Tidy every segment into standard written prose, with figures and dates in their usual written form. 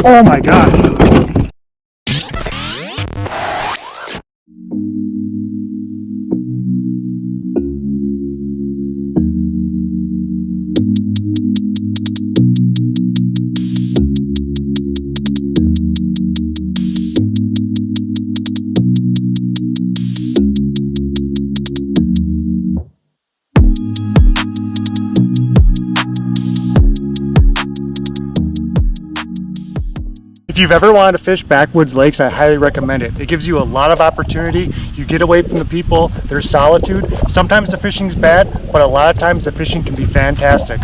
Oh my gosh. If you've ever wanted to fish backwoods lakes, I highly recommend it. It gives you a lot of opportunity. You get away from the people, there's solitude. Sometimes the fishing's bad, but a lot of times the fishing can be fantastic.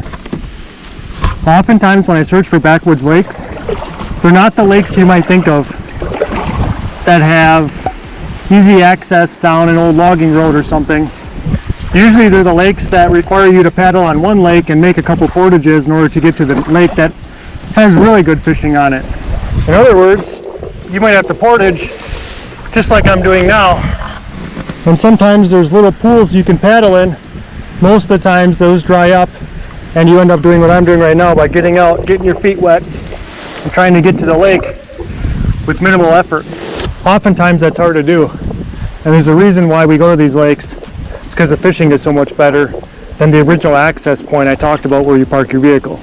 Oftentimes when I search for backwoods lakes, they're not the lakes you might think of that have easy access down an old logging road or something. Usually they're the lakes that require you to paddle on one lake and make a couple portages in order to get to the lake that has really good fishing on it. In other words, you might have to portage just like I'm doing now. And sometimes there's little pools you can paddle in. Most of the times those dry up and you end up doing what I'm doing right now by getting out, getting your feet wet and trying to get to the lake with minimal effort. Oftentimes that's hard to do. And there's a reason why we go to these lakes. It's because the fishing is so much better than the original access point I talked about where you park your vehicle.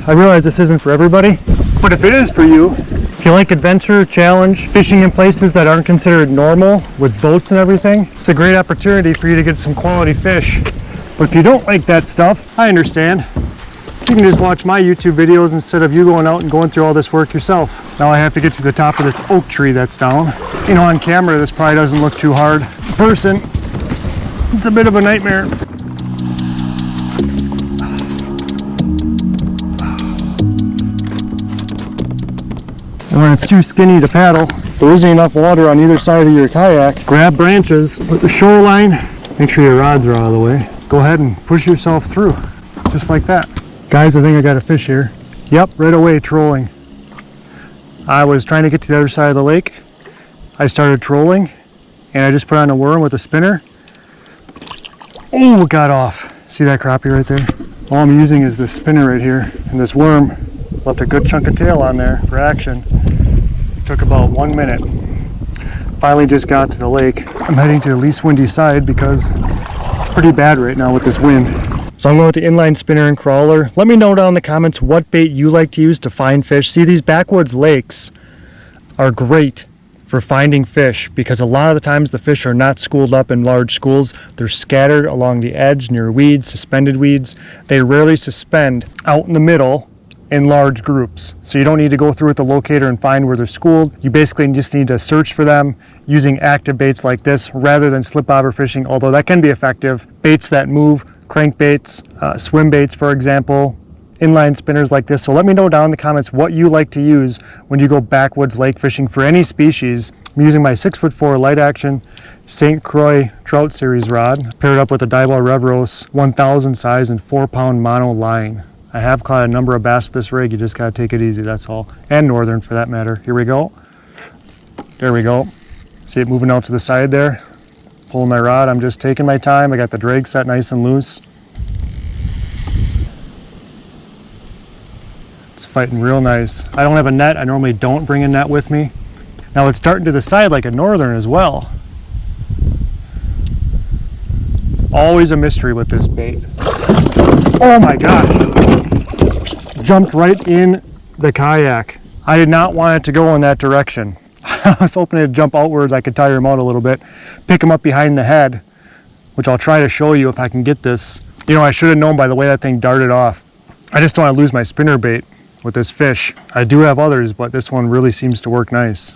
I realize this isn't for everybody, but if it is for you, if you like adventure, challenge, fishing in places that aren't considered normal with boats and everything, it's a great opportunity for you to get some quality fish. But if you don't like that stuff, I understand. You can just watch my YouTube videos instead of you going out and going through all this work yourself. Now I have to get to the top of this oak tree that's down. You know, on camera this probably doesn't look too hard. In person, it's a bit of a nightmare. And when it's too skinny to paddle, there isn't enough water on either side of your kayak, grab branches with the shoreline, make sure your rods are out of the way. Go ahead and push yourself through, just like that. Guys, I think I got a fish here. Yep, right away, trolling. I was trying to get to the other side of the lake. I started trolling, and I just put on a worm with a spinner. Oh, it got off. See that crappie right there? All I'm using is this spinner right here, and this worm left a good chunk of tail on there for action. It took about 1 minute. Finally just got to the lake. I'm heading to the least windy side because it's pretty bad right now with this wind. So I'm going with the inline spinner and crawler. Let me know down in the comments what bait you like to use to find fish. See, these backwoods lakes are great for finding fish because a lot of the times the fish are not schooled up in large schools. They're scattered along the edge near weeds, suspended weeds. They rarely suspend out in the middle in large groups. So you don't need to go through with the locator and find where they're schooled. You basically just need to search for them using active baits like this rather than slip bobber fishing, although that can be effective. Baits that move, crankbaits, swim baits, for example, inline spinners like this. So let me know down in the comments what you like to use when you go backwoods lake fishing for any species. I'm using my 6'4" light action St. Croix Trout Series rod, paired up with a Dibal Revros 1000 size and 4-pound mono line. I have caught a number of bass with this rig. You just gotta take it easy, that's all. And northern for that matter. Here we go. There we go. See it moving out to the side there? Pulling my rod, I'm just taking my time. I got the drag set nice and loose. It's fighting real nice. I don't have a net. I normally don't bring a net with me. Now it's starting to the side like a northern as well. It's always a mystery with this bait. Oh my gosh. Jumped right in the kayak. I did not want it to go in that direction. I was hoping it'd jump outwards. I could tire him out a little bit, pick him up behind the head, which I'll try to show you if I can get this. You know, I should have known by the way that thing darted off. I just don't want to lose my spinner bait with this fish. I do have others, but this one really seems to work nice.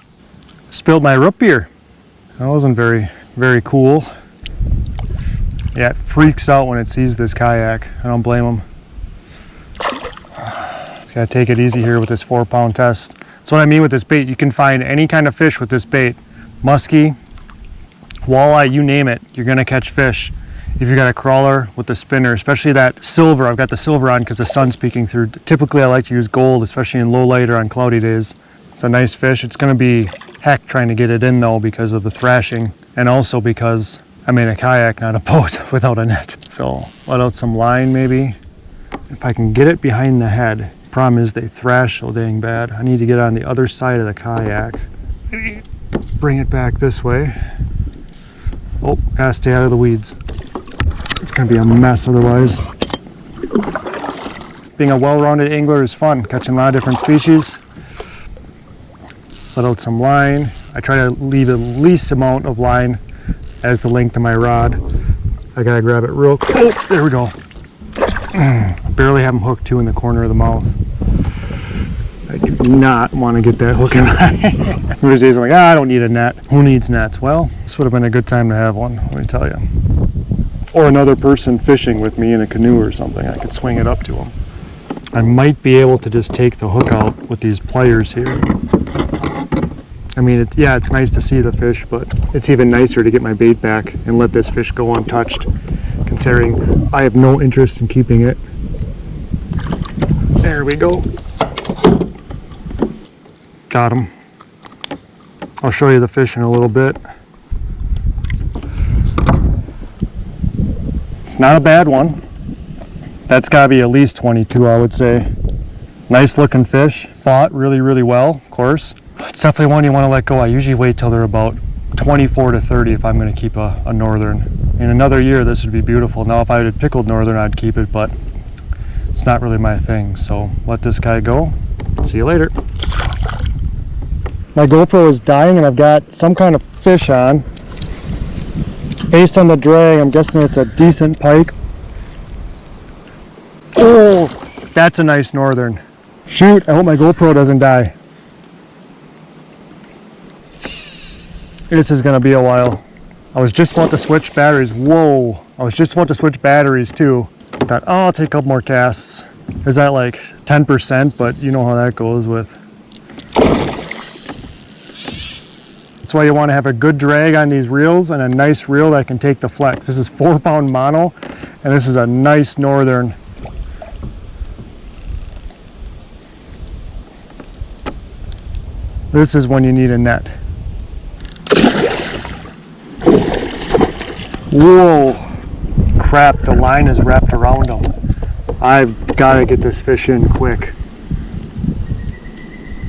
Spilled my root beer. That wasn't very cool. Yeah, it freaks out when it sees this kayak. I don't blame him. Just gotta take it easy here with this 4-pound test. That's what I mean with this bait. You can find any kind of fish with this bait. Muskie, walleye, you name it, you're gonna catch fish. If you got a crawler with the spinner, especially that silver. I've got the silver on because the sun's peeking through. Typically I like to use gold, especially in low light or on cloudy days. It's a nice fish. It's gonna be heck trying to get it in though because of the thrashing, and also because I'm in a kayak, not a boat, without a net. So let out some line maybe. If I can get it behind the head, Problem is they thrash so dang bad. I need to get on the other side of the kayak. Bring it back this way. Oh, gotta stay out of the weeds. It's gonna be a mess otherwise. Being a well-rounded angler is fun, catching a lot of different species. Let out some line. I try to leave the least amount of line as the length of my rod. I gotta grab it real quick. Oh, there we go. Barely have them hooked too in the corner of the mouth. I do not want to get that hook in my hand. There's days I'm like, I don't need a net. Who needs nets? Well, this would have been a good time to have one, let me tell you. Or another person fishing with me in a canoe or something. I could swing it up to them. I might be able to just take the hook out with these pliers here. I mean, it's nice to see the fish, but it's even nicer to get my bait back and let this fish go untouched, considering I have no interest in keeping it. There we go. Got him. I'll show you the fish in a little bit. It's not a bad one. That's got to be at least 22, I would say. Nice looking fish. Fought really, really well, of course. It's definitely one you want to let go. I usually wait till they're about 24 to 30 if I'm going to keep a northern. In another year, this would be beautiful. Now, if I had pickled northern, I'd keep it, but it's not really my thing. So let this guy go. See you later. My GoPro is dying and I've got some kind of fish on. Based on the drag, I'm guessing it's a decent pike. Oh, that's a nice northern. Shoot, I hope my GoPro doesn't die. This is gonna be a while. I was just about to switch batteries. Whoa, I was just about to switch batteries too. I thought, oh, I'll take a couple more casts. There's that like 10%, but you know how that goes with. That's why you want to have a good drag on these reels and a nice reel that can take the flex. This is 4-pound mono, and this is a nice northern. This is when you need a net. Whoa, crap, the line is wrapped around him. I've got to get this fish in quick.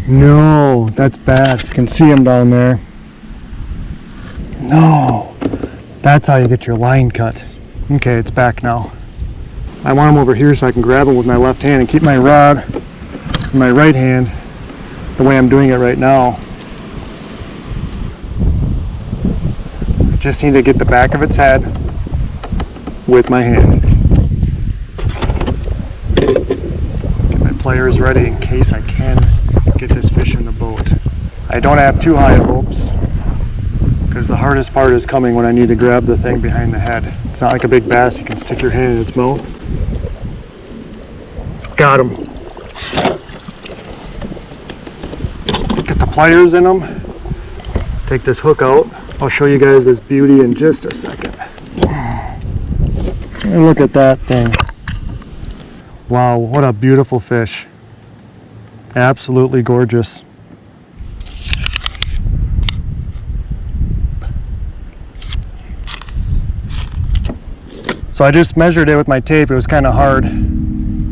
No, that's bad. You can see him down there. No, that's how you get your line cut. Okay, it's back now. I want him over here so I can grab him with my left hand and keep my rod in my right hand the way I'm doing it right now. I just need to get the back of its head with my hand. Get my pliers ready in case I can get this fish in the boat. I don't have too high hopes, because the hardest part is coming when I need to grab the thing behind the head. It's not like a big bass you can stick your hand in its mouth. Got him. Get the pliers in them. Take this hook out. I'll show you guys this beauty in just a second. And look at that thing. Wow, what a beautiful fish. Absolutely gorgeous. So I just measured it with my tape. It was kind of hard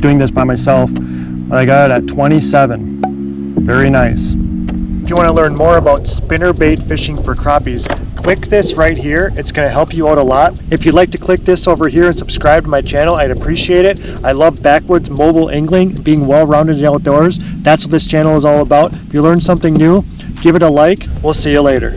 doing this by myself, but I got it at 27. Very nice. If you want to learn more about spinnerbait fishing for crappies, click this right here. It's going to help you out a lot. If you'd like to click this over here and subscribe to my channel, I'd appreciate it. I love Backwoods mobile angling, being well-rounded in outdoors. That's what this channel is all about. If you learned something new, give it a like. We'll see you later.